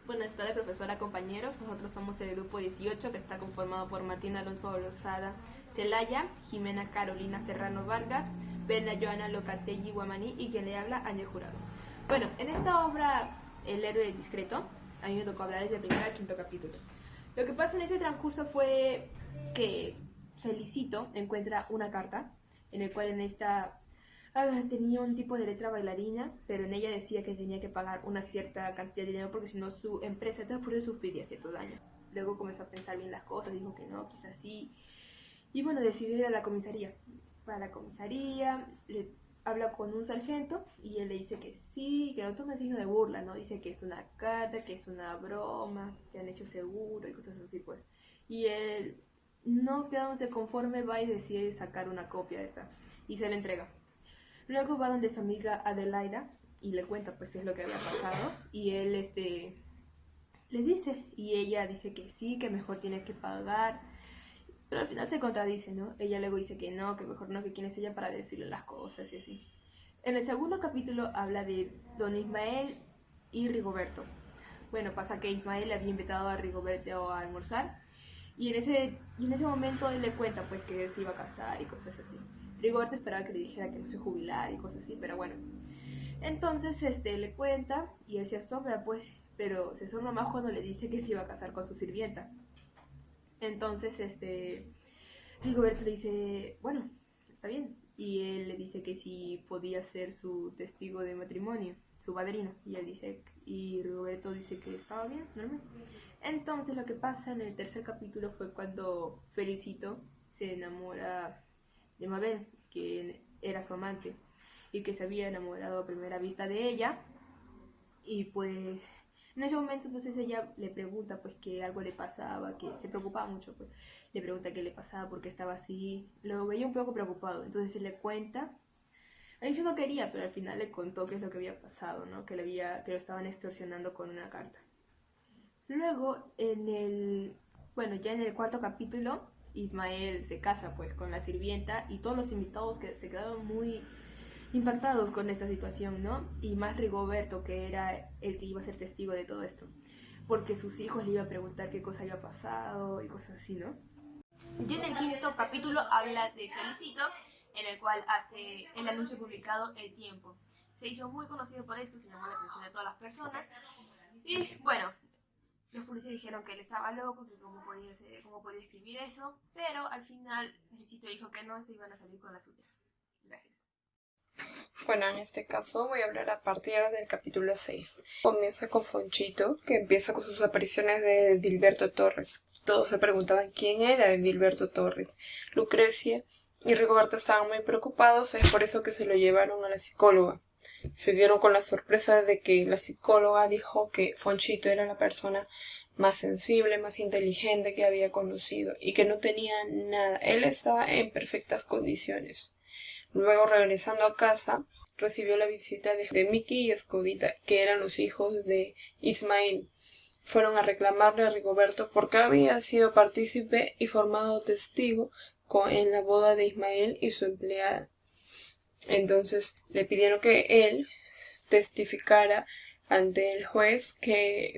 Buenas tardes, profesora, compañeros. Nosotros somos el grupo 18, que está conformado por Martín Alonso Lozada Celaya, Jimena Carolina Serrano Vargas, Berna Joana Locategui Guamaní y quien le habla, Ángel Jurado. Bueno, en esta obra, El héroe discreto, a mí me tocó hablar desde el primer al quinto capítulo. Lo que pasa en ese transcurso fue que Felicito encuentra una carta en el cual en esta tenía un tipo de letra bailarina, pero en ella decía que tenía que pagar una cierta cantidad de dinero porque si no su empresa transcurrió sufriría ciertos daños. Luego comenzó a pensar bien las cosas, dijo que no, quizás sí. Y bueno, decidió ir a la comisaría. Va a la comisaría, le habla con un sargento y él le dice que sí, que no toma signo de burla, ¿no? Dice que es una carta, que es una broma, que han hecho seguro y cosas así, pues. Y él, no quedándose conforme, va y decide sacar una copia de esta y se la entrega. Luego va donde su amiga Adelaida y le cuenta pues qué es lo que había pasado y él le dice y ella dice que sí, que mejor tiene que pagar, pero al final se contradice, ¿no? Ella luego dice que no, que mejor no, que quién es ella para decirle las cosas y así. En el segundo capítulo habla de don Ismael y Rigoberto. Bueno, pasa que Ismael le había invitado a Rigoberto a almorzar y en ese momento él le cuenta pues que él se iba a casar y cosas así. Rigoberto esperaba que le dijera que no se jubilara y cosas así, pero bueno. Entonces le cuenta y él se asombra pues, pero se asombra más cuando le dice que se iba a casar con su sirvienta. Entonces Rigoberto le dice, bueno, está bien. Y él le dice que si podía ser su testigo de matrimonio, su padrino. Y Rigoberto dice que estaba bien, normal. Entonces lo que pasa en el tercer capítulo fue cuando Felicito se enamora de Mabel, que era su amante y que se había enamorado a primera vista de ella. Y pues en ese momento entonces ella le pregunta pues que algo le pasaba, que se preocupaba mucho, pues le pregunta qué le pasaba, por qué estaba así, lo veía un poco preocupado, entonces se le cuenta. Ella no quería, pero al final le contó qué es lo que había pasado, ¿no? Que lo estaban extorsionando con una carta. Luego ya en el cuarto capítulo, Ismael se casa pues con la sirvienta y todos los invitados que se quedaron muy impactados con esta situación, ¿no? Y más Rigoberto, que era el que iba a ser testigo de todo esto, porque sus hijos le iban a preguntar qué cosa había pasado y cosas así, ¿no? Y en el quinto capítulo habla de Felicito, en el cual hace el anuncio publicado El Tiempo. Se hizo muy conocido por esto, se llamó la atención de todas las personas. Y bueno, los policías dijeron que él estaba loco, que cómo podía escribir eso, pero al final Felicito dijo que no, se iban a salir con la suya. Gracias. Bueno, en este caso voy a hablar a partir del capítulo 6. Comienza con Fonchito, que empieza con sus apariciones de Dilberto Torres. Todos se preguntaban quién era Dilberto Torres. Lucrecia y Rigoberto estaban muy preocupados, es por eso que se lo llevaron a la psicóloga. Se dieron con la sorpresa de que la psicóloga dijo que Fonchito era la persona más sensible, más inteligente que había conocido y que no tenía nada. Él estaba en perfectas condiciones. Luego, regresando a casa, recibió la visita de Miki y Escobita, que eran los hijos de Ismael. Fueron a reclamarle a Rigoberto porque había sido partícipe y formado testigo en la boda de Ismael y su empleada. Entonces le pidieron que él testificara ante el juez que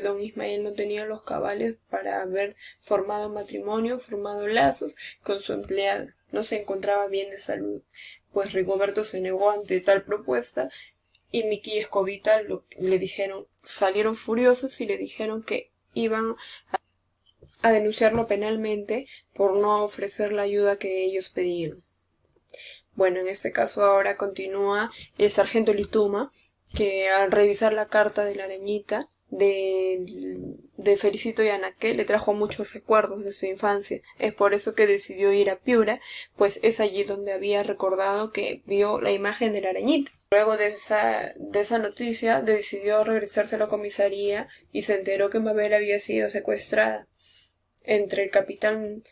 don Ismael no tenía los cabales para haber formado matrimonio, formado lazos con su empleada. No se encontraba bien de salud, pues Rigoberto se negó ante tal propuesta y Miki y Escobita salieron furiosos y le dijeron que iban a denunciarlo penalmente por no ofrecer la ayuda que ellos pedían. Bueno, en este caso ahora continúa el sargento Lituma, que al revisar la carta de la arañita de Felicito y Anaque le trajo muchos recuerdos de su infancia. Es por eso que decidió ir a Piura, pues es allí donde había recordado que vio la imagen de la arañita. Luego de esa noticia decidió regresarse a la comisaría y se enteró que Mabel había sido secuestrada. Entre el capitán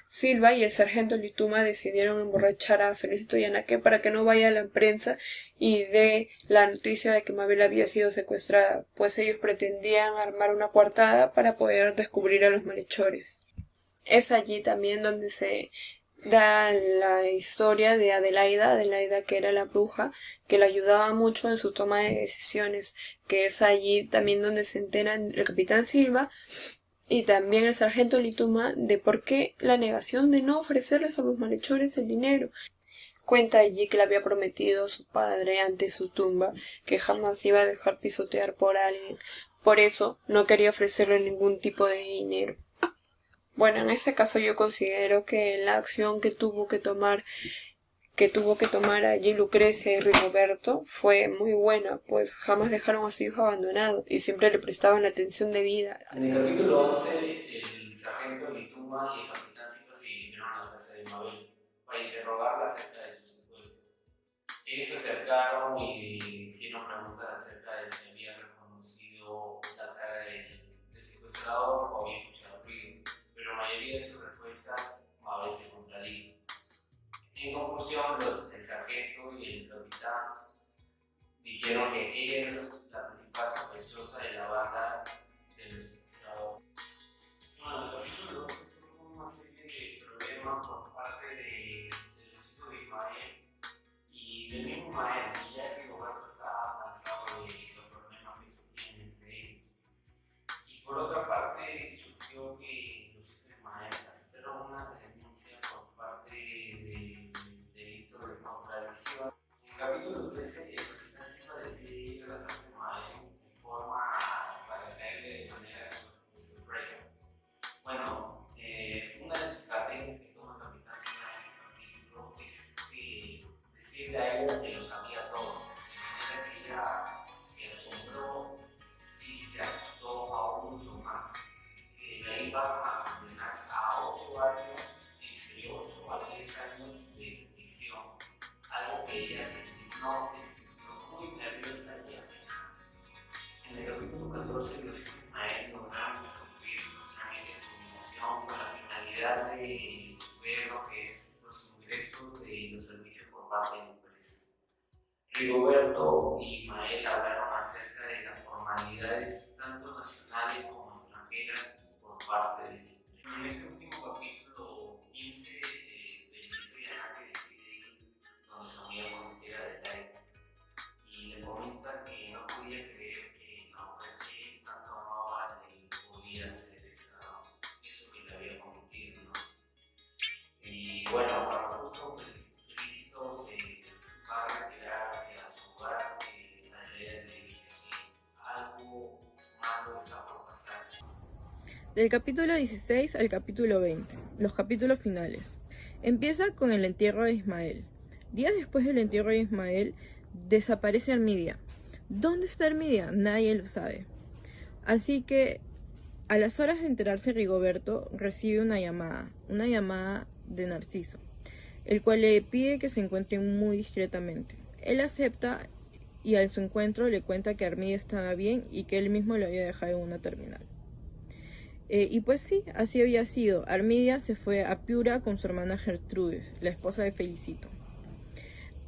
Silva y el sargento Lituma decidieron emborrachar a Felicito y Anaque para que no vaya a la prensa y dé la noticia de que Mabel había sido secuestrada, pues ellos pretendían armar una coartada para poder descubrir a los malhechores. Es allí también donde se da la historia de Adelaida que era la bruja, que le ayudaba mucho en su toma de decisiones, que es allí también donde se enteran el capitán Silva y también el sargento Lituma de por qué la negación de no ofrecerles a los malhechores el dinero. Cuenta allí que le había prometido su padre ante su tumba que jamás iba a dejar pisotear por alguien. Por eso no quería ofrecerle ningún tipo de dinero. Bueno, en este caso yo considero que la acción que tuvo que tomar allí Lucrecia y Rigoberto fue muy buena, pues jamás dejaron a su hijo abandonado y siempre le prestaban la atención debida. En el capítulo 11, el sargento Lituma y el capitán Silva se dirigieron a la casa de Mabel para interrogarla acerca de su secuestro. Ellos se acercaron y hicieron preguntas acerca de si había reconocido la cara del secuestrador o había escuchado ruido, pero la mayoría de sus respuestas Mabel se contradijo. En conclusión, el sargento y el capitán dijeron que ella era la principal sospechosa de la banda de los secuestradores. Bueno, el capítulo 12 fue una serie de problemas por parte de los hijos de Ismael y del mismo Ismael, y ya que Rigoberto estaba cansado de los problemas que surgían entre ellos. Y por otra parte, surgió que los hijos de Ismael aceptaron una denuncia por parte del delito de contradicción. En el capítulo 13, el capitán Silva decide ir a la casa de Ismael en forma para caerle de manera de sorpresa. Bueno, una de las estrategias que toma el capitán Silva en ese capítulo es decirle a ella que lo sabía todo, de manera que ella se asombró y se asustó aún mucho más, que la iba a condenar a 8 años, entre 8 a 10 años de prisión, algo que ella se sintió muy nerviosa y apenada. En el capítulo 14, los hijos de Ismael lograron concluir los trámites de combinación con la finalidad de ver lo que es los ingresos de los servicios por parte de la empresa. Rigoberto y Ismael hablaron acerca de las formalidades tanto nacionales como extranjeras por parte de la empresa. En este último capítulo 15, Felicito y Ana que decide ir donde su amiga consejera de Laika y le comenta que no podía creer que la mujer que él tanto amaba le podía hacer eso que le había cometido, ¿no? Y bueno, cuando justo Felicito se va a retirar hacia su hogar, la líder le dice que algo malo está por pasar. Del capítulo 16 al capítulo 20, los capítulos finales. Empieza con el entierro de Ismael. Días después del entierro de Ismael, desaparece Armidia. ¿Dónde está Armidia? Nadie lo sabe. Así que, a las horas de enterarse, Rigoberto recibe una llamada de Narciso, el cual le pide que se encuentren muy discretamente. Él acepta y a su encuentro le cuenta que Armidia estaba bien y que él mismo lo había dejado en una terminal. Y pues sí, así había sido. Armidia se fue a Piura con su hermana Gertrudis, la esposa de Felicito.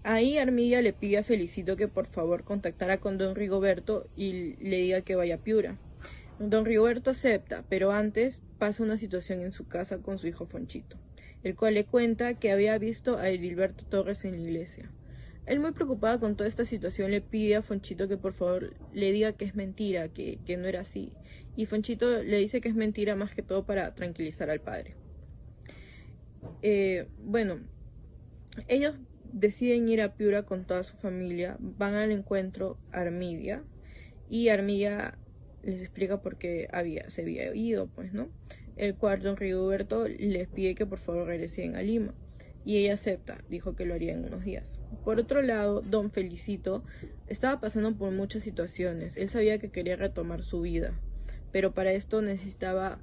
Ahí Armidia le pide a Felicito que por favor contactara con don Rigoberto y le diga que vaya a Piura. Don Rigoberto acepta, pero antes pasa una situación en su casa con su hijo Fonchito, el cual le cuenta que había visto a Edilberto Torres en la iglesia. Él, muy preocupado con toda esta situación, le pide a Fonchito que por favor le diga que es mentira, que no era así. Y Fonchito le dice que es mentira más que todo para tranquilizar al padre. Bueno, ellos deciden ir a Piura con toda su familia, van al encuentro a Armidia y Armidia les explica por qué se había ido, pues, ¿no? El cual don Rigoberto les pide que por favor regresen a Lima y ella acepta, dijo que lo haría en unos días. Por otro lado, don Felicito estaba pasando por muchas situaciones. Él sabía que quería retomar su vida, pero para esto necesitaba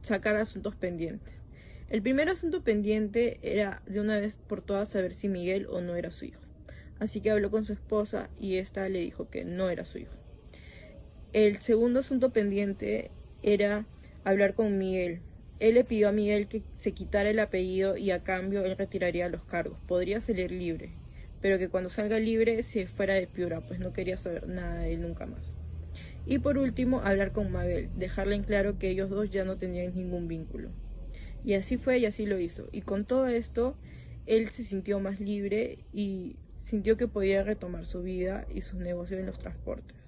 sacar asuntos pendientes. El primer asunto pendiente era de una vez por todas saber si Miguel o no era su hijo. Así que habló con su esposa y esta le dijo que no era su hijo. El segundo asunto pendiente era hablar con Miguel. Él le pidió a Miguel que se quitara el apellido y a cambio él retiraría los cargos. Podría salir libre, pero que cuando salga libre se fuera de Piura, pues no quería saber nada de él nunca más. Y por último, hablar con Mabel, dejarle en claro que ellos dos ya no tenían ningún vínculo. Y así fue y así lo hizo. Y con todo esto, él se sintió más libre y sintió que podía retomar su vida y sus negocios en los transportes.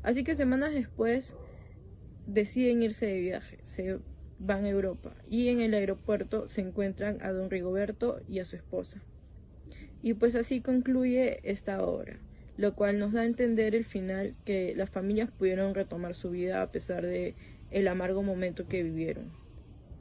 Así que semanas después deciden irse de viaje, se van a Europa y en el aeropuerto se encuentran a don Rigoberto y a su esposa. Y pues así concluye esta obra, lo cual nos da a entender el final, que las familias pudieron retomar su vida a pesar de el amargo momento que vivieron.